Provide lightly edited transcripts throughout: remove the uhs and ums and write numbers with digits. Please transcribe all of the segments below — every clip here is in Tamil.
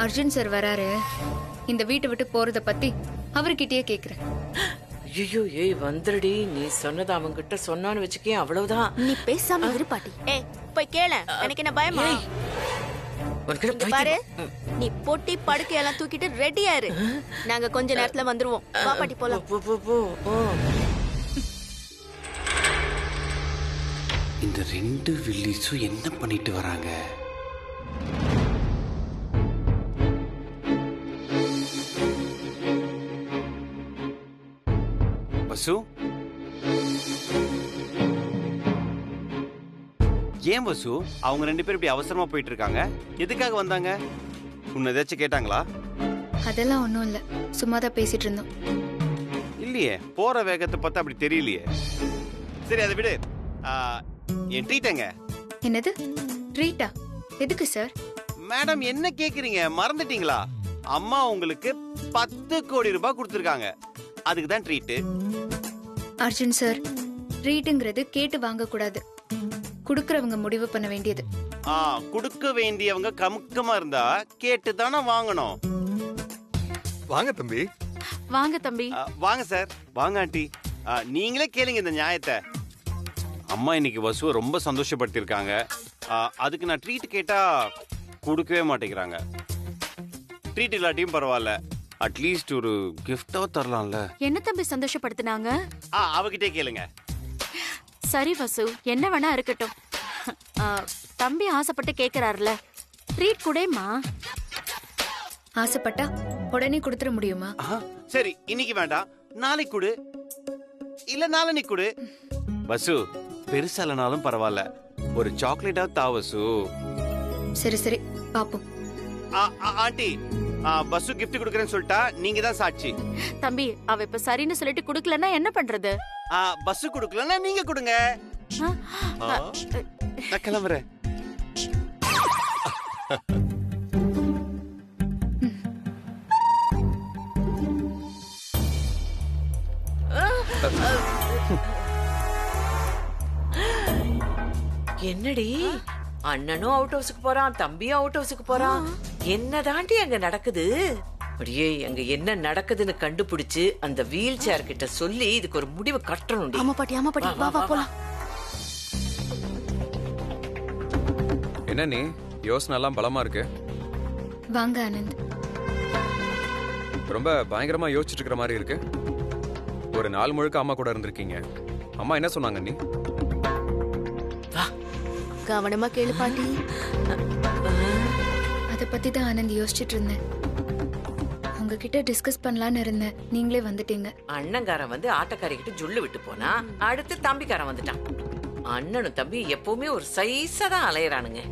அர்ஜுன் சார் வராரு, இந்த வீட்டை விட்டு போறத பத்தி அவர்கிட்டயே கேக்குறேன். ஐயோ ஏய் வந்துடுடி, நீ சொன்னது அவங்க கிட்ட சொன்னான்னு வச்சுக்கே, அவ்வளவுதான். நீ பேசாம இரு பாட்டி. ஏய் போய் கேள, எனக்கு என்ன பயமா? பாரு, நீ பொட்டி படுக்கையெல்லாம் தூக்கிட்டு ரெடியா இரு, நாங்க கொஞ்ச நேரத்துல வந்துருவோம். வா பாட்டி போலாம். இந்த ரெண்டு வில்லிஸும் என்ன பண்ணிட்டு வராங்க? வசு, ஏன் வசு அவங்க ரெண்டு பேரும் இப்படி அவசரமா போயிட்டு இருக்காங்க? எதுக்காக வந்தாங்க? உன்னை ஏதாச்சும் கேட்டாங்களா? அதெல்லாம் ஒண்ணும் இல்ல, சும்மாதான் பேசிட்டு இருந்தோம். இல்லையே, போற வேகத்தை பார்த்தா அப்படி தெரியலையே. சரி அதை விடு. என் ட்ரீட்டங்க. என்னது ட்ரீட்டா? எதுக்கு சார்? மேடம் என்ன கேக்குறீங்க, மறந்துட்டீங்களா? அம்மா உங்களுக்கு 10 கோடி ரூபாய் கொடுத்துருக்காங்க, அதுக்கு தான் ட்ரீட். அர்ஜுன் சார், ட்ரீட்டுங்கிறது கேட்டு வாங்க கூடாது, குடுக்கறவங்க முடிவு பண்ண வேண்டியது. குடுக்க வேண்டியவங்க கமுக்கமா இருந்தா கேட்டு தானே வாங்கணும். வாங்க தம்பி. வாங்க தம்பி. வாங்க சார், வாங்க ஆண்டி. நீங்களே கேளுங்க இந்த நியாயத்தை. அம்மா இன்னைக்கு வசுவை ரொம்ப சந்தோஷப்படுத்திருக்காங்க. அதுக்கு நான் ட்ரீட் கேட்டா கொடுக்கவே மாட்டேங்கிறாங்க. ட்ரீட் இல்லாட்டியும் பரவாயில்ல, அட்லீஸ்ட் ஒரு கிஃப்டோ தரலாம்ல. என்ன தம்பி சந்தோஷப்படுத்தினாங்க? அவகிட்டே கேளுங்க. சரி வசு, என்ன வேணா இருக்கட்டும். தம்பி ஆசைப்பட்டு கேக்குறாருல, ட்ரீட் கூடமா. ஆசைப்பட்டா உடனே கொடுத்துட முடியுமா? சரி, இன்னைக்கு வேண்டாம், நாளைக்கு கொடு, இல்ல நாளைக்கு கொடு. வசு பெருசாலனாலும் பரவாயில்ல, ஒரு சாக்லேட்டாவது தா வசு. சரி சரி பாப்போம். ஆண்டி, பசு கிஃப்ட் கொடுக்கறேன்னு சொல்லிட்டா, நீங்க தான் சாட்சி. தம்பி, அவ இப்ப சரின்னு சொல்லிட்டு குடுக்கலன்னா என்ன பண்றது? பசு கொடுக்கலன்னா நீங்க கொடுங்க. நான் கிளம்புறேன். என்னடி, அண்ணனும் அவுட் ஹவுஸுக்கு போறான், தம்பியும் அவுட் ஹவுஸுக்கு போறான், என்னதாண்டி அங்க நடக்குது? அப்படியே அங்க என்ன நடக்குதுன்னு கண்டுபிடிச்சு அந்த வீல் சேர் கிட்ட சொல்லி இதுக்கு ஒரு முடிவு கட்டணும். ஆமா பாட்டி, ஆமா பாட்டி, வா வா போலாம். என்ன நீ யோசனை எல்லாம் பலமா இருக்கு? வாங்க ஆனந்த். ரொம்ப பயங்கரமா யோசிச்சுட்டு இருக்கிற மாதிரி இருக்கு. ஒரு நாள் முழுக்க அம்மா கூட இருந்திருக்கீங்க. அம்மா என்ன சொன்னாங்க நீ? கவனமா கேளு பாட்டி. அத பத்தி தான் ஆனந்த் யோசிச்சுட்டு இருந்தேன். உங்ககிட்ட டிஸ்கஸ் பண்ணலான்னு இருந்தேன், நீங்களே வந்துட்டீங்க. அண்ணங்காரன் வந்து ஆட்டக்காரிக்கிட்ட ஜுள்ளு விட்டு போனா, அடுத்து தம்பிக்காரன் வந்துட்டான். அண்ணனும் தம்பி எப்பவுமே ஒரு சைஸா தான் அலையறானுங்க.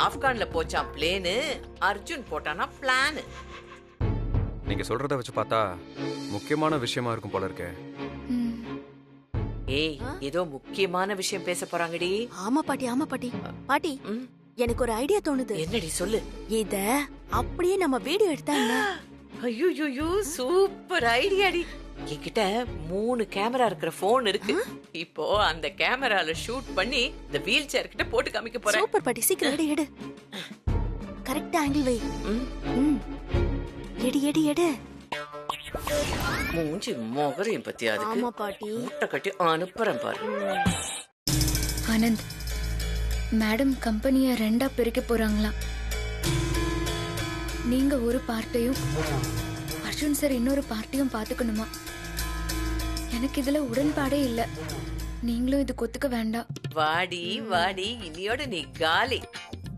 ஆப்கான்ல போச்சான் பிளேனு, அர்ஜுன் போட்டானா பிளானு. நீங்க சொல்றத வச்சு பார்த்தா முக்கியமான விஷயமா இருக்கும் போல இருக்கே. ஏய், ஏதோ முக்கியமான விஷயம் பேச போறாங்கடி. ஆமா பாட்டி, ஆமா பாட்டி. பாட்டி, எனக்கு ஒரு ஐடியா தோணுது. என்னடி சொல்லு. இத அப்படியே நம்ம வீடியோ எடுத்தா என்ன? ஐயோ சூப்பர் ஐடியாடி. என்கிட்ட 3 கேமரா இருக்கிற போன் இருக்கு. இப்போ அந்த கேமரால ஷூட் பண்ணி இந்த வீல் சேர் கிட்ட போட்டு காமிக்க போறேன். சூப்பர் பாட்டி, சீக்கிரம் எடு எடு. கரெக்ட் ஆங்கிள் வை. எடு எடு எடு. மூஞ்சி மொகரையும் பத்தி அதுக்கு. ஆமா பாட்டி. முட்டை கட்டி அனுப்புறேன் பாரு. ஆனந்த், மேடம் கம்பெனிய 2ஆ பிரிக்க போறாங்களாம். நீங்க ஒரு பார்ட்டையும் அர்ஜுன் சார் இன்னொரு பார்ட்டியும் பாத்துக்கணுமா? எனக்கு இதுல உடன்பாடே இல்ல. நீங்களும் இது கொத்துக்க வேண்டாம். வாடி வாடி, இனியோட நீ காலி.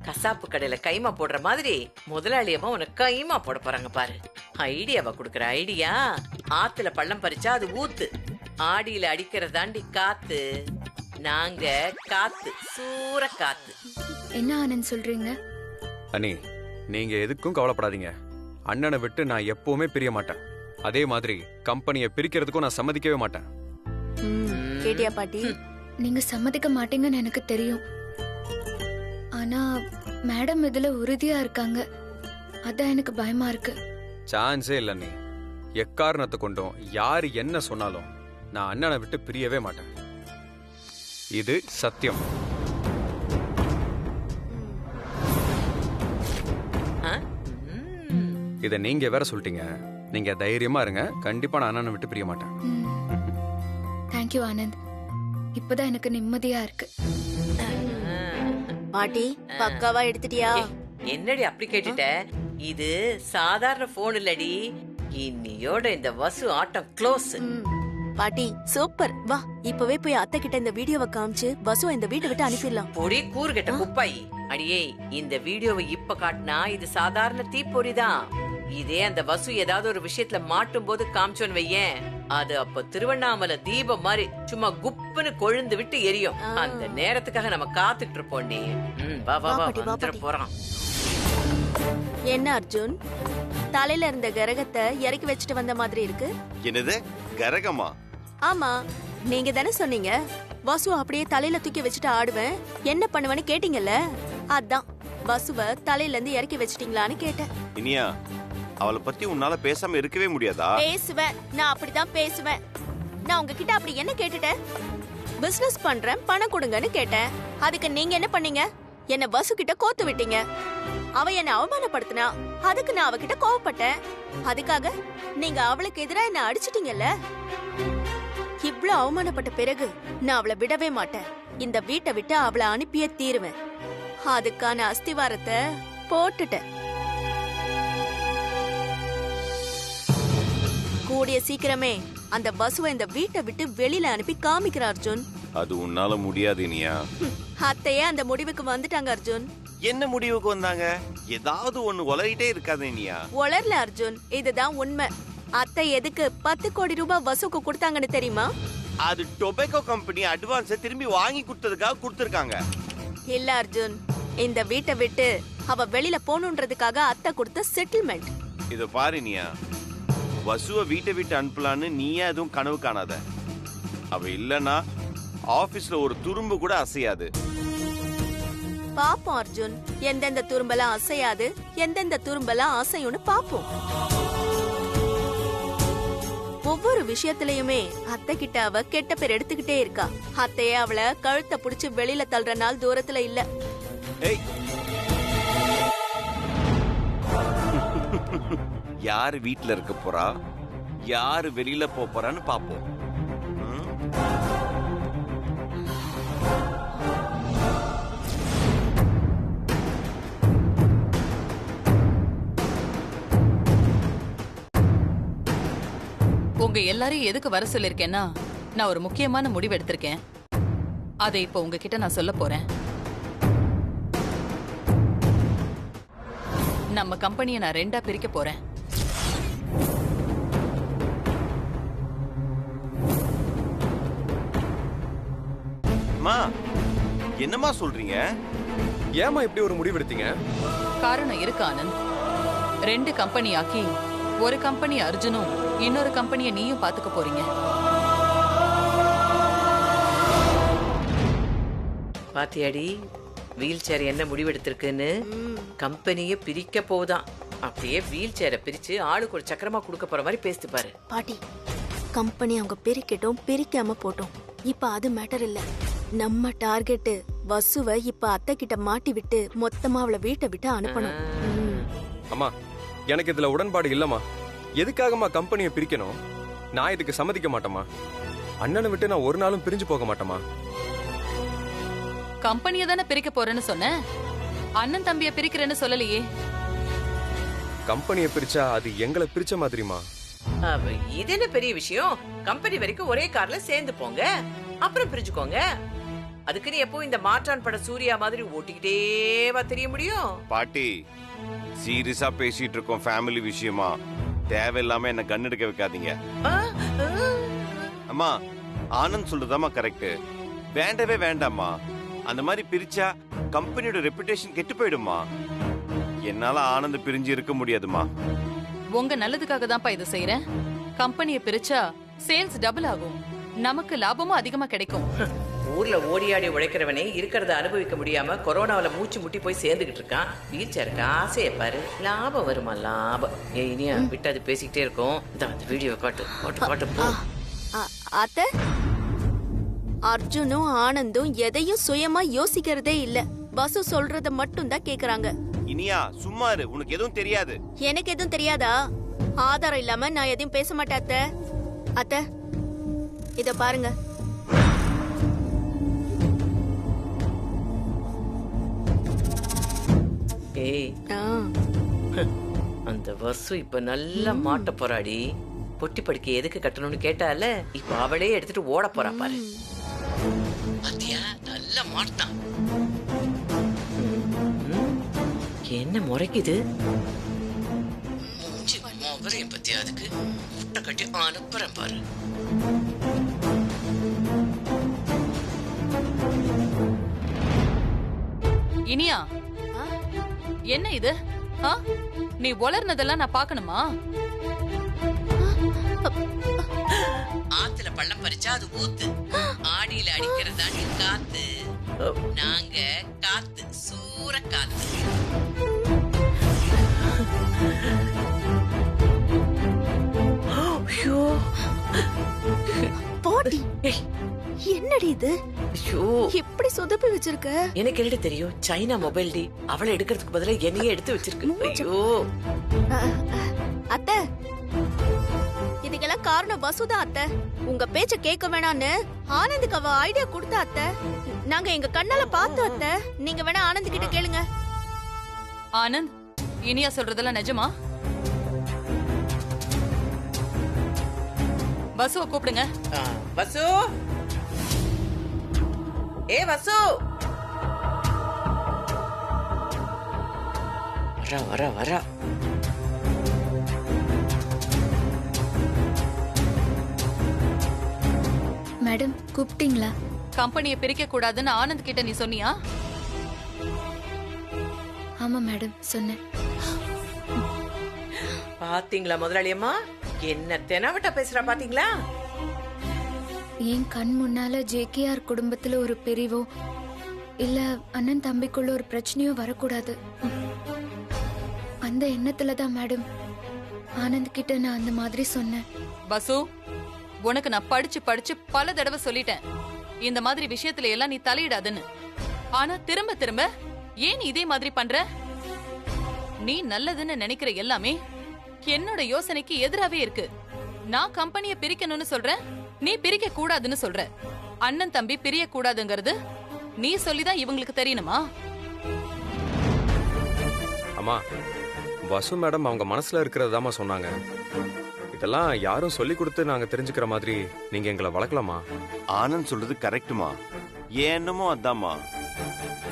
கசாப்பு கடையில கைமா போடுற மாதிரி முதலாளியம்மா உனக்கு கைமா போட போறாங்க பாரு. ஐடியாவா குடுக்கற ஐடியா? ஆத்துல பள்ளம் பறிச்சா அது ஊத்து, ஆடியில அடிக்கிறதாண்டி காத்து. நாங்க காத்து, சூற காத்து. என்ன ஆனந்த் சொல்றீங்க? அண்ணி, நீங்க எதுக்கும் கவலைப்படாதீங்க. அண்ணனை விட்டு நான் எப்பவுமே பிரிய மாட்டேன். அதே மாதிரி கம்பெனியை பிரிக்கிறதுக்கும் நான் சம்மதிக்கவே மாட்டேன். கேட்டியா பாட்டி? நீங்க சம்மதிக்க மாட்டீங்கன்னு எனக்கு தெரியும். ஆனா மேடம் இதுல உறுதியா இருக்காங்க, அதான் எனக்கு பயமா இருக்கு. சான்ஸே இல்ல நீ. எக்காரணத்தை கொண்டும் யாரு என்ன சொன்னாலும் நான் அண்ணனை விட்டு பிரியவே மாட்டேன். இது சத்தியம். இதை நீங்க வேற சொல்லிட்டீங்க. நீங்க தைரியமா இருங்க, கண்டிப்பா நான் அண்ணனை விட்டு பிரிய மாட்டேன். தேங்க்யூ ஆனந்த். இப்பதான் எனக்கு நிம்மதியா இருக்கு. பாட்டி பக்காவா எடுத்துட்டியா? என்னடி அப்படி கேட்டுட்ட? இது சாதாரண போன் இல்லடி, இன்னியோட இந்த வசு ஆட்டம் க்ளோஸ். பாட்டி சூப்பர். வா இப்பவே போய் அத்தை கிட்ட இந்த வீடியோவை காமிச்சு வசுவை இந்த வீட்டை விட்டு அனுப்பிடலாம். பொடி கூறுகட்ட குப்பாய். அடியே, இந்த வீடியோவை இப்ப காட்டினா இது சாதாரண தீப்பொறிதான். இதே அந்த வசு ஏதாவது ஒரு விஷயத்துல மாட்டும் போது காமிச்சோன்னு வையேன், அது அப்ப திருவண்ணாமலை தீபம் மாதிரி சும்மா குப்புன்னு கொழுந்து விட்டு எரியும். அந்த நேரத்துக்காக நம்ம காத்துட்டு இருப்போண்டி. வா வா வா, வந்துட போறான். என்ன அர்ஜுன், தலையில இருந்த கரகத்தை இறக்கி வச்சுட்டு வந்த மாதிரி இருக்கு. என்னது கரகமா? ஆமா, நீங்க தானே சொன்னீங்க வசு அப்படியே தலையில தூக்கி வச்சுட்டு ஆடுவேன், என்ன பண்ணுவேன்னு கேட்டீங்கல்ல. அதான் வசுவ தலையில இருந்து இறக்கி வச்சிட்டீங்களான்னு கேட்டேன். இனியா, அவளை பத்தி உன்னால பேசாம இருக்கவே முடியாதா? பேசுவேன், நான் அப்படிதான் பேசுவேன். நான் உங்ககிட்ட அப்படி என்ன கேட்டுட்டேன்? பிசினஸ் பண்றேன் பணம் கொடுங்கன்னு கேட்டேன். அதுக்கு நீங்க என்ன பண்ணீங்க? என்ன வசு கிட்ட கோத்து விட்டீங்க. அவ என்ன அவமானப்படுத்தினா, அதுக்கு நான் அவகிட்ட கோவப்பட்டேன். அதுக்காக நீங்க அவளுக்கு எதிராக என்ன அடிச்சிட்டீங்கல்ல. இவ்ளோ அவமானப்பட்ட பிறகு நான் அவளை விடவே மாட்டேன். இந்த வீட்டை விட்டு அவளை அனுப்பியே தீருவேன். அதுக்கான அஸ்திவாரத்தை போட்டுட்டேன். கூடிய சீக்கிரமே அந்த வசுவை இந்த வீட்டை விட்டு வெளியில அனுப்பி காமிக்கிற அர்ஜுன். அது உன்னால முடியாது இனியா. அத்தையே அந்த முடிவுக்கு வந்துட்டாங்க அர்ஜுன். என்ன முடிவுக்கு வந்தாங்க? ஏதாவது ஒண்ணு உளறிட்டே இருக்காது இனியா. உளரல அர்ஜுன், இதுதான் உண்மை. அத்தை எதுக்கு 10 கோடி ரூபாய் வசுக்கு கொடுத்தாங்கன்னு தெரியுமா? அது டொபேக்கோ கம்பெனி அட்வான்ஸ் திரும்பி வாங்கி கொடுத்ததுக்காக கொடுத்திருக்காங்க. இல்ல அர்ஜுன், இந்த வீட்டை விட்டு அவ வெளியில போகணுன்றதுக்காக அத்தை கொடுத்த செட்டில்மெண்ட். இத பாரு இனியா, வசுவை வீட்டை விட்டு அனுப்பலான்னு நீயே எதுவும் கனவு காணாத. அவ இல்லனா ஆபீஸ்ல ஒரு துரும்பு கூட அசையாது. பாப்போம் அர்ஜுன், எந்தெந்த துரும்பெல்லாம் அசையாது, எந்தெந்த துரும்பெல்லாம் அசையும்னு பாப்போம். ஒவ்வொரு விஷயத்திலயுமே அத்தை கிட்ட அவ கெட்ட பேர் எடுத்துக்கிட்டே இருக்கா. அத்தையே அவளை கழுத்தை புடிச்சு வெளியில தள்ளுற நாள் தூரத்துல இல்ல. யாரு வீட்டுல இருக்க போறா, யாரு வெளியில போறான்னு பாப்போம். உங்க எல்லாரையும் எதுக்கு வர சொல்லிருக்கேன்னா, நான் ஒரு முக்கியமான முடிவு எடுத்திருக்கேன். அதை இப்ப உங்ககிட்ட நான் சொல்ல போறேன். நம்ம கம்பெனியை நான் 2ஆ பிரிக்க போறேன். என்னமா சொல்றீங்க? ஏமா இப்படி ஒரு முடிவு எடுத்தீங்க? காரணம் இருக்கு ஆனந்த். 2 கம்பெனி ஆக்கி ஒரு கம்பெனி அர்ஜுனும் இன்னொரு கம்பெனியை நீயும் பாத்துக்க போறீங்க. பாத்தியாடி வீல் சேர் என்ன முடிவெடுத்திருக்குன்னு? கம்பெனியை பிரிக்க போதான். அப்படியே வீல் சேரை பிரிச்சு ஆளுக்கு ஒரு சக்கரமா கொடுக்க போற மாதிரி பேசிட்டு பாரு. பாட்டி, கம்பெனி அவங்க பிரிக்கட்டும் பிரிக்காம போட்டோம், இப்ப அது மேட்டர் இல்ல. நம்ம டார்கெட் வசுவை இப்ப அத்தை கிட்ட மாட்டி விட்டு மொத்தமா அவளை வீட்டை விட்டு அனுப்பணும். அம்மா, எனக்கு இதுல உடன்பாடு இல்லம்மா. எதுக்காகமா கம்பெனியை பிரிக்கணும்? நான் இதுக்கு சம்மதிக்க மாட்டேமா. அண்ணனை விட்டு நான் ஒரு நாளும் பிரிஞ்சு போக மாட்டேமா. கம்பெனியை தானே பிரிக்க போறேன்னு சொன்ன, அண்ணன் தம்பிய பிரிக்கிறேன்னு சொல்லலையே. கம்பெனியை பிரிச்சா அது எங்களை பிரிச்ச மாதிரிமா. இது என்ன பெரிய விஷயம்? கம்பெனி வரைக்கும் ஒரே கார்ல சேர்ந்து போங்க, அப்புறம் பிரிச்சுக்கோங்க. அதுக்கு நீ எப்போ இந்த மாற்றான் பட சூர்யா மாதிரி ஓட்டிக்கிட்டேவா தெரிய முடியும்? பாட்டி, சீரியஸா பேசிட்டு இருக்கோம் ஃபேமிலி விஷயமா. தேவையில்லாம என்ன கண் எடுக்க வைக்காதீங்க. அம்மா, ஆனந்த் சொல்றதாமா கரெக்ட். வேண்டவே வேண்டாம்மா. அந்த மாதிரி பிரிச்சா கம்பெனியோட ரெப்புடேஷன் கெட்டு போயிடுமா. என்னால ஆனந்த் பிரிஞ்சு இருக்க முடியாதுமா. உங்க நல்லதுக்காக தான்ப்பா இதை செய்யறேன். கம்பெனியை பிரிச்சா சேல்ஸ் டபுள் ஆகும், நமக்கு லாபமும் அதிகமா கிடைக்கும். ஊர்ல ஓடியாடி உழைக்கிறவனே இருக்கிறத அனுபவிக்க முடியாம கொரோனாவில மூச்சு முட்டி போய் சேர்ந்துகிட்டு இருக்கான். வீல் சேருக்கு ஆசையை பாரு, லாபம் வருமா லாபம். இனியா விட்டு அது பேசிக்கிட்டே இருக்கும். இந்த வீடியோ காட்டு காட்டு காட்டு போ. அத்தை, அர்ஜுனும் ஆனந்தும் எதையும் சுயமா யோசிக்கிறதே இல்ல. வசு சொல்றத மட்டும் தான் கேக்குறாங்க. இனியா சும்மா இரு, உனக்கு எதுவும் தெரியாது. எனக்கு எதுவும் தெரியாதா? ஆதாரம் இல்லாம நான் எதையும் பேச மாட்டேன் அத்தை. அத்தை, இத பாருங்க. ஏய், ஆ, அந்த வசு இப்ப நல்லா மாட்ட போறாடி. பொட்டி படுக்கை எதுக்கு கட்டணும்னு கேட்டால, இப்ப அவளே எடுத்துட்டு ஓட போறா பாரு. பாத்தியா, நல்லா மாட்டான். என்ன முறைக்குது? மூஞ்சி மொகரையும் பத்தியா அதுக்கு முட்டை கட்டி அனுப்புறேன் பாரு. இனியா, ஆ, என்ன இது? ஆ? நீ வளர்னதெல்லாம் நான் பார்க்கணுமா? ஆத்துல பள்ளம் பறிச்சா அது ஊத்து, ஆடியில அடிக்கிறதா நீ காத்து. நாங்க காத்து, சூற காத்து. ஐயோ, போடி. என்னடி இது? ஐயோ, எப்படி சொதப்பி வச்சிருக்க? எனக்கு என்னடி தெரியும்? சைனா மொபைல் டி. அவளை எடுக்கிறதுக்கு பதிலா என்னையே எடுத்து வச்சிருக்கு. ஐயோ, அத்தை, இதுக்கெல்லாம் காரணம் வசுதான் அத்தை. உங்க பேச்ச கேட்க வேணான்னு ஆனந்துக்கு அவ ஐடியா கொடுத்தா அத்தை. நாங்க எங்க கண்ணால பார்த்தோம் அத்தை. நீங்க வேணா ஆனந்த் கிட்ட கேளுங்க. ஆனந்த், இனியா சொல்றதெல்லாம் நிஜமா? வசுவை கூப்பிடுங்க. வசு, ஏ வசு, வரா வரா வரா. மேடம் கூப்பிட்டீங்களா? கம்பெனியை பிரிக்க கூடாதுன்னு ஆனந்த் கிட்ட நீ சொன்னியா? ஆமா மேடம் சொன்னேன். பாத்தீங்களா முதலாளியம்மா, என்ன தெனாவட்டா பேசுறா பாத்தீங்களா? என் கண் முன்னால ஜேகேஆர் குடும்பத்துல ஒரு பிரிவோ இல்ல அண்ணன் தம்பிக்குள்ள ஒரு பிரச்சனையோ வரக்கூடாது. அந்த எண்ணத்துலதான் மேடம் ஆனந்த் கிட்ட நான் அந்த மாதிரி சொன்னேன். வசு, உனக்கு நான் படிச்சு படிச்சு பல தடவை சொல்லிட்டேன், இந்த மாதிரி விஷயத்துல எல்லாம் நீ தலையிடாதுன்னு. ஆனா திரும்ப திரும்ப ஏன் நீ இதே மாதிரி பண்ற? நீ நல்லதுன்னு நினைக்கிற எல்லாமே என்னோட யோசனைக்கு எதிராவே இருக்கு. நான் கம்பெனியை பிரிக்கணும்னு சொல்றேன், நீ பிரிக்க கூடாதுன்னு சொல்ற. அண்ணன் தம்பி பிரிய கூடாதுங்கிறது நீ சொல்லிதான் இவங்களுக்கு தெரியணுமா? அம்மா, வசு மேடம் அவங்க மனசுல இருக்கிறதாமா சொன்னாங்க. இதெல்லாம் யாரும் சொல்லி கொடுத்து நாங்க தெரிஞ்சுக்கிற மாதிரி நீங்க எங்களை வளர்க்கலாமா? ஆனந்த் சொல்றது கரெக்டுமா. ஏன்னமோ அதாம்மா,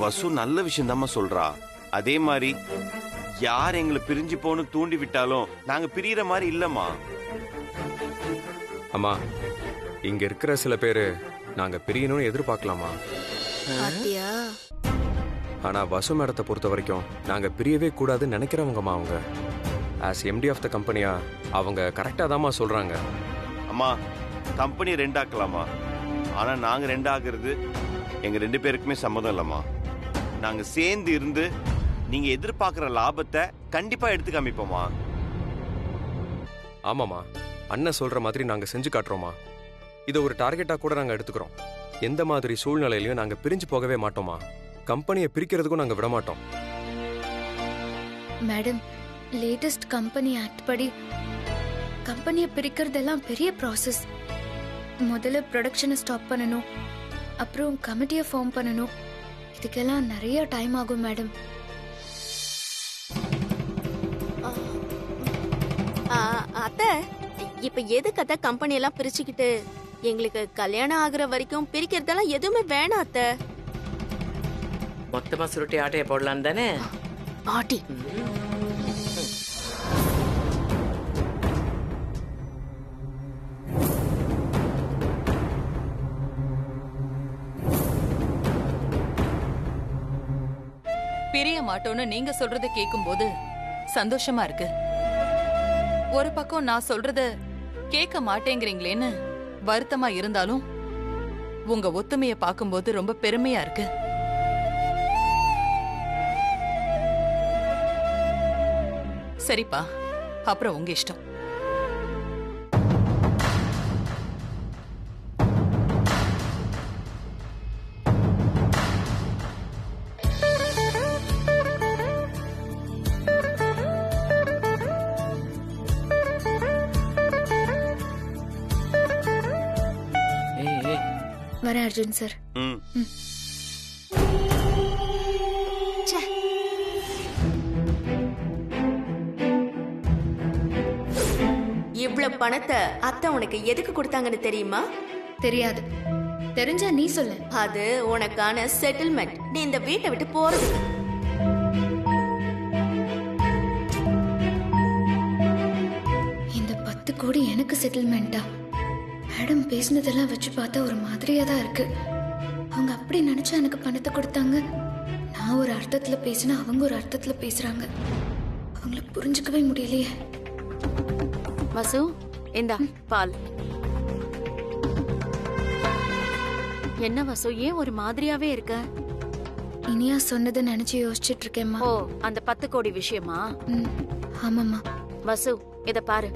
வசு நல்ல விஷயம் தாம்மா சொல்றா. அதே மாதிரி யார் எங்களை பிரிஞ்சு போன்னு தூண்டி விட்டாலும் நாங்க பிரியற மாதிரி இல்லம்மா. அம்மா, இங்க இருக்கிற சில பேரு நாங்க பிரியணும்னு எதிர்பார்க்கலாமா? பாத்தியா? ஆனா வசு மேடத்தை பொறுத்த வரைக்கும் நாங்க பிரியவே கூடாதுன்னு நினைக்கிறவங்கம்மா. அவங்க ஆஸ் எம்டி ஆஃப் த கம்பெனியா அவங்க கரெக்டா தாம்மா சொல்றாங்க. அம்மா, கம்பெனி ரெண்டாக்கலாமா, ஆனா நாங்க ரெண்டாகிறது எங்க 2 பேருக்குமே சம்மதம் இல்லம்மா. நாங்க சேர்ந்து இருந்து நீங்க எதிர்பார்க்கிற லாபத்தை கண்டிப்பா எடுத்து காமிப்போமா. ஆமாமா, அண்ணன் சொல்ற மாதிரி நாங்க செஞ்சு காட்டுறோமா. இதை ஒரு டார்கெட்டா கூட நாங்க எடுத்துக்கிறோம். எந்த மாதிரி சூழ்நிலையிலயும் நாங்க பிரிஞ்சு போகவே மாட்டோமா. கம்பெனியை பிரிக்கிறதுக்கும் நாங்க விட மாட்டோம். மேடம், லேட்டஸ்ட் கம்பெனி ஆக்ட் படி கம்பெனியை பிரிக்கிறதெல்லாம் பெரிய ப்ராசஸ். முதல்ல ப்ரொடக்ஷனை ஸ்டாப் பண்ணணும், அப்புறம் கமிட்டியை ஃபார்ம் பண்ணணும். இதுக்கெல்லாம் நிறைய டைம் ஆகும் மேடம். அத்தை, இப்ப எதுக்கு அத்தை கம்பெனி எல்லாம் பிரிச்சுக்கிட்டு? எங்களுக்கு கல்யாணம் ஆகுற வரைக்கும் பிரிக்கிறதெல்லாம் எதுவுமே வேணாம் அத்தை. மொத்தமா சுருட்டி ஆட்டைய போடலாம் தானே? ஆட்டி, பிரிய மாட்டோம்னு நீங்க சொல்றத கேக்கும்போது சந்தோஷமா இருக்கு. ஒரு பக்கம் நான் சொல்றத கேட்க மாட்டேங்கிறீங்களேன்னு வருத்தமா இருந்தாலும் உங்க ஒத்துமையை பார்க்கும்போது ரொம்ப பெருமையா இருக்கு. சரிப்பா, அப்புறம் உங்க இஷ்டம். வரேன் அர்ஜுன் சார். ம் இவ்வளவு பணத்தை அத்தை உனக்கு எதுக்கு கொடுத்தாங்கன்னு தெரியுமா? தெரியாது. தெரிஞ்சா நீ சொல்லு. அது உனக்கான செட்டில்மெண்ட். நீ இந்த வீட்டை விட்டு போறது. இந்த 10 கோடி எனக்கு செட்டில்மெண்டா? மேடம் பேசினதெல்லாம் வச்சு பார்த்தா ஒரு மாதிரியா தான் இருக்கு. அவங்க அப்படி நினைச்சா எனக்கு பணத்தை கொடுத்தாங்க. நான் ஒரு அர்த்தத்துல பேசினா அவங்க ஒரு அர்த்தத்துல பேசுறாங்க. அவங்கள புரிஞ்சுக்கவே முடியலையே. வசு, இந்தா பால். என்ன வசு, ஏன் ஒரு மாதிரியாவே இருக்க? இனியா சொன்னதை நினைச்சு யோசிச்சுட்டு இருக்கேம்மா. ஓ, அந்த 10 கோடி விஷயமா? ஆமாம்மா. வசு, இத பாரு.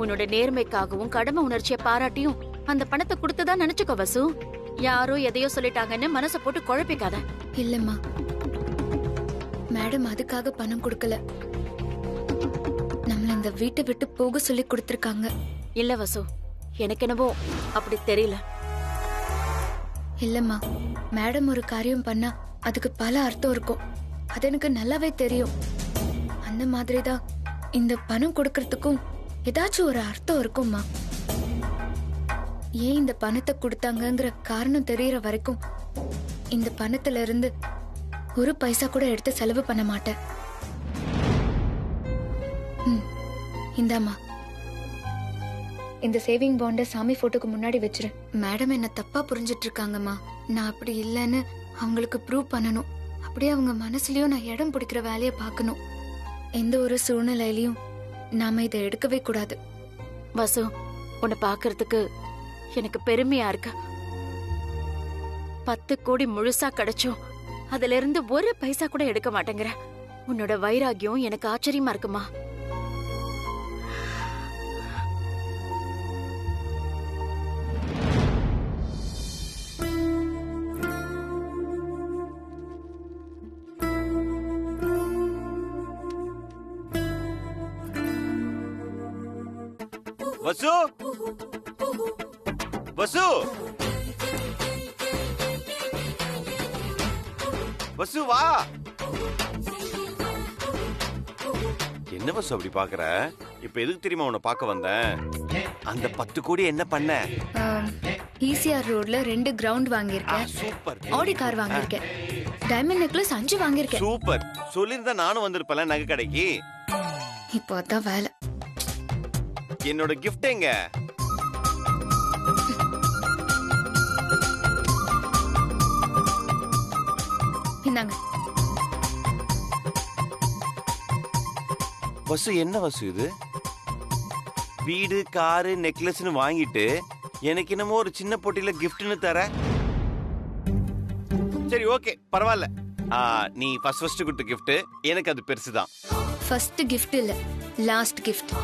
உன்னோட நேர்மைக்காகவும் கடமை உணர்ச்சியை பாராட்டியும் அந்த பணத்தை கொடுத்ததா நினைச்சுக்கோ வசு. யாரோ எதையோ சொல்லிட்டாங்கன்னு மனசை போட்டு குழப்பிக்காத. இல்லம்மா, மேடம் அதுக்காக பணம் கொடுக்கல. நம்மள இந்த வீட்டை விட்டு போக சொல்லி கொடுத்திருக்காங்க. இல்ல வசு, எனக்கு என்னவோ அப்படி தெரியல. இல்லம்மா, மேடம் ஒரு காரியம் பண்ணா அதுக்கு பல அர்த்தம் இருக்கும். அது எனக்கு நல்லாவே தெரியும். அந்த மாதிரிதான் இந்த பணம் கொடுக்கறதுக்கும் ஏதாச்சும் ஒரு அர்த்தம் இருக்கும்மா. ஏன் இந்த பணத்தை கொடுத்தாங்கங்கிற காரணம் தெரியற வரைக்கும் இந்த பணத்துல இருந்து ஒரு பைசா கூட எடுத்து செலவு பண்ண மாட்டேன். இந்தாம்மா, இந்த சேவிங் பாண்ட சாமி போட்டோக்கு முன்னாடி வச்சிரு. மேடம் என்ன தப்பா புரிஞ்சிட்டு இருக்காங்கம்மா. நான் அப்படி இல்லைன்னு அவங்களுக்கு ப்ரூவ் பண்ணணும். அப்படியே அவங்க மனசுலயும் நான் இடம் பிடிக்கிற வேலையை பார்க்கணும். எந்த ஒரு சூழ்நிலையிலையும் நாம இதை எடுக்கவே கூடாது. வசு, உன்னை பாக்குறதுக்கு எனக்கு பெருமையா இருக்கு. 10 கோடி முழுசா கிடைச்சோம், அதுல இருந்து ஒரு பைசா கூட எடுக்க மாட்டேங்கிற. உன்னோட வைராகியம் எனக்கு ஆச்சரியமா இருக்குமா. வசு, வசு, வசு வா. என்ன வசு அப்படி பாக்குற? இப்ப எதுக்கு தெரியுமா உன்னை பார்க்க வந்தேன்? அந்த 10 கோடி என்ன பண்ண? ஈசிஆர் ரோட்ல 2 கிரவுண்ட் வாங்கியிருக்கேன். சூப்பர். ஆடி கார் வாங்கியிருக்கேன். டைமண்ட் நெக்லஸ் 5 வாங்கியிருக்கேன். சூப்பர். சொல்லிருந்தா நானும் வந்திருப்பேன் நகை கடைக்கு. இப்போ அதான் வேலை. என்னோட கிஃப்ட் எங்க? இந்தாங்க. வசு, என்ன வசு இது? வீடு, காரு, நெக்லஸ்னு வாங்கிட்டு எனக்கு என்னமோ ஒரு சின்ன போட்டியில கிஃப்ட்னு தர. சரி, ஓகே, பரவாயில்ல. நீ ஃபர்ஸ்ட் கொடுத்த கிஃப்ட் எனக்கு அது பெருசுதான். ஃபர்ஸ்ட் கிஃப்ட் இல்ல, லாஸ்ட் கிஃப்ட்.